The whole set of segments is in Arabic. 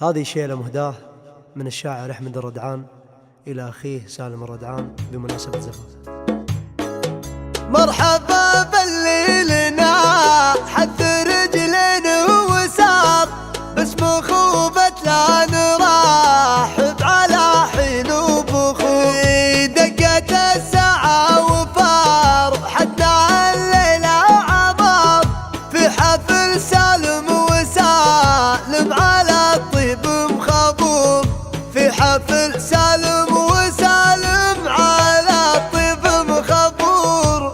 هذه شيلة مهداة من الشاعر أحمد الردعان إلى أخيه سالم الردعان بمناسبة زفافه. مرحبا باللي لنا حث رجلين وسار باسم خوبة لا نراحب على حين وبخور دقت الساعة وفار حتى الليلة عمار في حفل سالم وسالم على الطيب مخبور في حفل سالم وسالم على الطيب مخبور.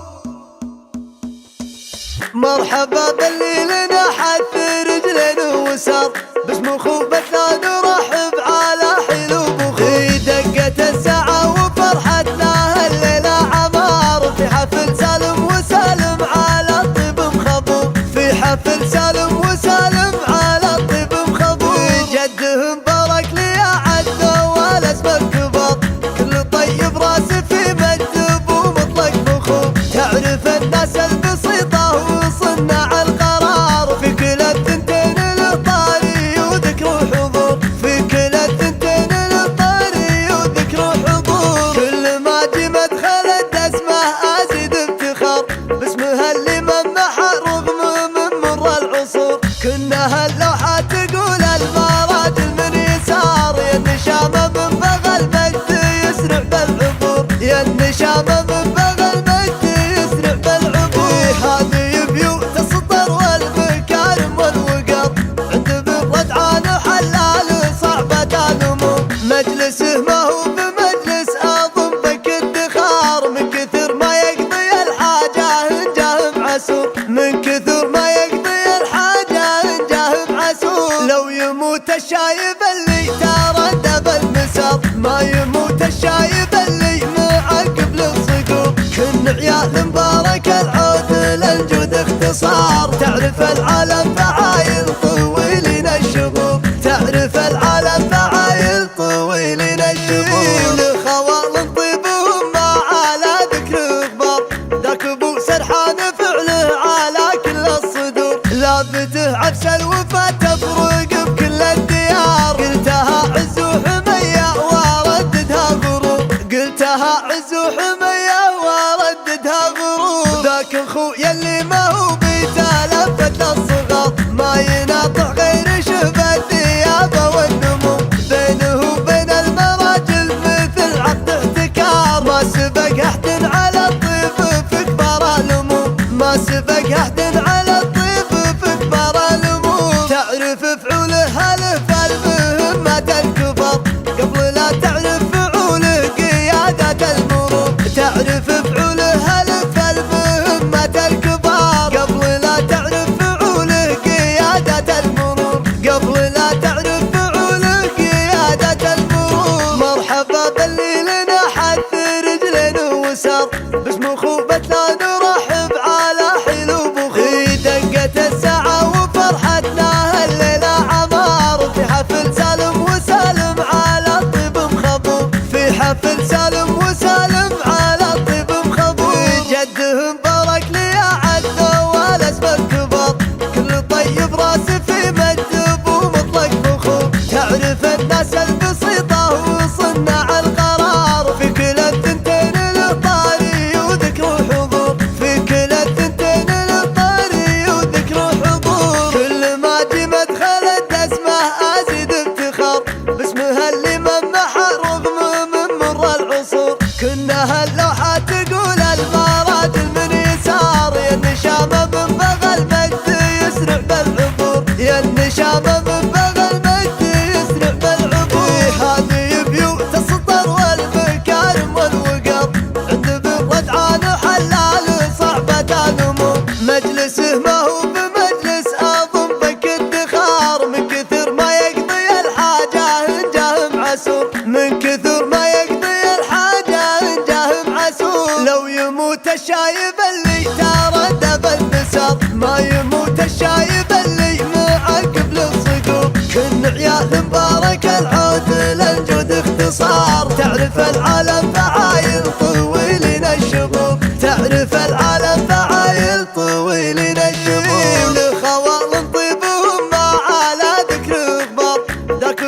مرحبا باللي لنا حث رجلين وسار باسم خوبة لا نرحب على حلو بخور دقت الساعة وفرحتنا الليلة عمار في حفل سالم وسالم على الطيب مخبور في حفل سالم وسالم على الطيب مخبور. جدهم بارك لي عدوا والاسم الكبار كل طيب راس في مكتب ومطلق بخور تعرف الناس البسيطة وصنع القرار في كل الثنتين الطاري وذكر وحضور في كل الثنتين الطاري وذكر وحضور. كل ما جي مدخلت اسمه ازيد افتخار باسمها اللي ممحى رغم من مر العصور كنها اللوحة تقول المراجل من يسار يا النشامة من بغى المجد يسرع بالعبور يا النشامة من بغى المجد يسرع بالعبور. هذه بيوت السطر والمكارم والوقار عند بالردعان حلال صعبة الامور مجلسه ما هو بمجلس اظن بك ادخار من كثر ما يقضي الحاجة ان جاه معسور من كثر ما يقضي الحاجة ان جاه معسور. لو يموت الشايب اللي تردد المسار ما يموت الشايب اللي معقب للصقور كن عيال مبارك العود للجود اختصار تعرف العالم فعايل طويلين الشهور تعرف العالم فعايل طويلين الشهور. لخوال طيبهم ما على ذكر اخبار ذاك ابو سرحان فعله على كل الصدور لابته عفس الوفا تفرق بكل الديار قلتها عز وحمية ورددها غرور قلتها عز وحمية ورددها غرور. ذاك اخويا اللي ما هو بيتلفت للصغار ما يناطح غير شبه الثياب والنمو بينه وبين المراجل مثل عقد احتكار ما سبق احد على الطيب في كبار الامور ما سبق احد على الطيب في كبار الامور. تعرف فعوله الف المهمات الكبار قبل لا تعرف فعوله قيادة المرور تعرف فعوله الف المهمات الكبار قبل لا تعرف فعوله قيادة المرور قبل لا تعرف فعوله قيادة المرور. مرحبا باللي لنا حث رجلين وسار باسم خوبة لا نرحب على حلو بخور دقت الساعة وفرحتنا الليلة عمار في حفل سالم وسالم على الطيب مخبور في حفل سالم وسالم على الطيب مخبور. جدهم بارك لي عدوا والاسم الكبار كل طيب راس في مكتب ومطلق بخور تعرف الناس البسيطة وصنع القرار في كل الثنتين الطاري وذكر وحضور في كل الثنتين الطاري وذكر وحضور. كل ما جي مدخلت اسمه ازيد افتخار باسمها اللي ممحى رغم من مر العصور كنها اللوحة تقول المراجل من يسار يا النشامة من بغى المجد يسرع بالعبور يا النشامة من بغى المجد يسرع بالعبور. هذه بيوت السطر والمكارم والوقار عند بالردعان حلال صعبة الامور مجلسه ما هو بمجلس اظن بك ادخار من كثر ما يقضي الحاجة ان جاه معسور من كثر ما يقضي الحاجة ان جاه معسور. لو يموت الشايب اللي تردد المسار ما يموت الشايب اللي معقب للصقور كن عيال مبارك العود للجود اختصار تعرف العالم فعايل طويلين الشهور تعرف العالم فعايل طويلين الشهور. لخوال طيبهم ما على ذكر اخبار ذاك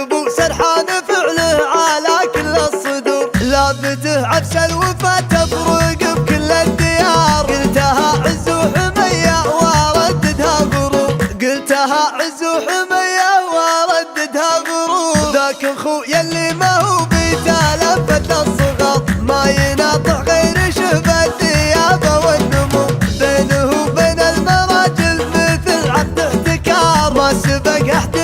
حمية ورددها غروب. ذاك اخويا اللي ما هو بتلفت الصغر، ما يناطح غير شبه الديابة والنمو. بينه وبين المراجل مثل عقد احتكار، ما سبق احد